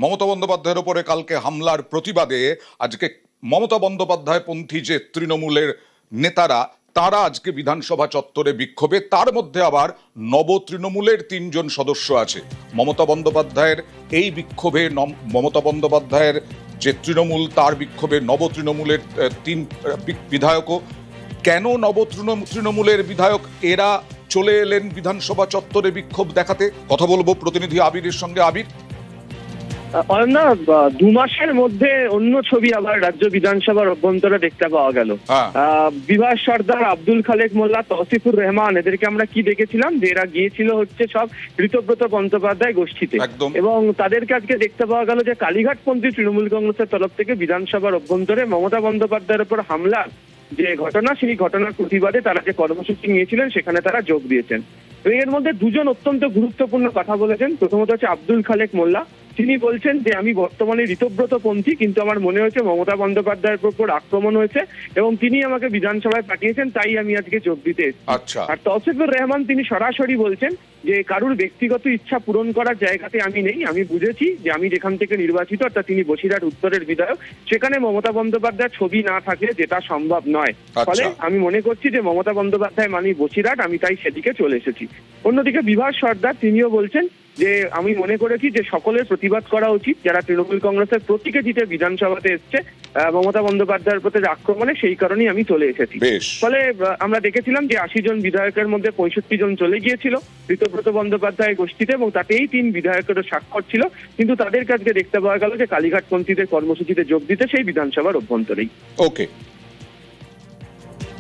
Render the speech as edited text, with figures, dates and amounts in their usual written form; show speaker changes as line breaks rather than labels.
মমতা বন্দ্যোপাধ্যায়ের উপরে কালকে হামলার প্রতিবাদে আজকে মমতা বন্দ্যোপাধ্যায় পন্থী যে তৃণমূলের নেতারা তারা আজকে বিধানসভা চত্বরে বিক্ষোভে, তার মধ্যে আবার নব তৃণমূলের ৩ জন সদস্য আছে। মমতা বন্দ্যোপাধ্যায়ের এই বিক্ষোভে মমতা বন্দ্যোপাধ্যায়ের যে তৃণমূল তার বিক্ষোভে নব তৃণমূলের ৩ বিধায়কও। কেন নব তৃণমূলের বিধায়ক এরা চলে এলেন বিধানসভা চত্বরে বিক্ষোভ দেখাতে? কথা বলবো প্রতিনিধি আবিরের সঙ্গে। আবির,
না, 2 মাসের মধ্যে অন্য ছবি আবার রাজ্য বিধানসভার অভ্যন্তরে দেখতে পাওয়া গেল। বিভাস সর্দার, আব্দুল খালেক মোল্লা, তৌসিফুর রহমান, এদেরকে আমরা কি দেখেছিলাম যে এরা গিয়েছিল হচ্ছে সব ঋতব্রত বন্দ্যোপাধ্যায় গোষ্ঠীতে, এবং তাদেরকে আজকে দেখতে পাওয়া গেল যে কালীঘাটপন্থী তৃণমূল কংগ্রেসের তরফ থেকে বিধানসভার অভ্যন্তরে মমতা বন্দ্যোপাধ্যায়ের উপর হামলা যে ঘটনা, সেই ঘটনার প্রতিবাদে তারা যে কর্মসূচি নিয়েছিলেন সেখানে তারা যোগ দিয়েছেন। এর মধ্যে 2 জন অত্যন্ত গুরুত্বপূর্ণ কথা বলেছেন। প্রথমত হচ্ছে আব্দুল খালেক মোল্লা। তিনি বলছেন যে আমি বর্তমানে ঋতব্রত পন্থী, কিন্তু আমার মনে হয়েছে মমতা বন্দ্যোপাধ্যায়ের উপর আক্রমণ হয়েছে এবং তিনি আমাকে বিধানসভায় পাঠিয়েছেন, তাই আমি আজকে যোগ দিতে এসেছি। আর তৌসিফুর রহমান তিনি সরাসরি বলছেন যে কারুর ব্যক্তিগত ইচ্ছা পূরণ করার জায়গাতে আমি নেই। আমি বুঝেছি যে আমি যেখান থেকে নির্বাচিত, অর্থাৎ তিনি বসিরহাট উত্তরের বিধায়ক, সেখানে মমতা বন্দ্যোপাধ্যায়ের ছবি না থাকলে যেটা সম্ভব নয়। ফলে আমি মনে করছি যে মমতা বন্দ্যোপাধ্যায় মানে বসিরহাট, আমি তাই সেদিকে চলে এসেছি। অন্যদিকে বিভাস সর্দার তিনিও বলছেন যে আমি মনে করেছি যে সকলের প্রতিবাদ করা উচিত, যারা তৃণমূল কংগ্রেসের প্রতীকে জিতে বিধানসভাতে এসছে মমতা বন্দ্যোপাধ্যায়ের প্রতি আক্রমণে, সেই কারণেই আমি চলে এসেছি। ফলে আমরা দেখেছিলাম যে 80 জন বিধায়কের মধ্যে 65 জন চলে গিয়েছিল ঋতব্রত বন্দ্যোপাধ্যায় গোষ্ঠীতে, এবং তাতেই 3 বিধায়কেরও স্বাক্ষর ছিল, কিন্তু তাদের কাছে দেখতে পাওয়া গেল যে কালীঘাটপন্থীদের কর্মসূচিতে যোগ দিতে সেই বিধানসভার অভ্যন্তরেই।
ওকে।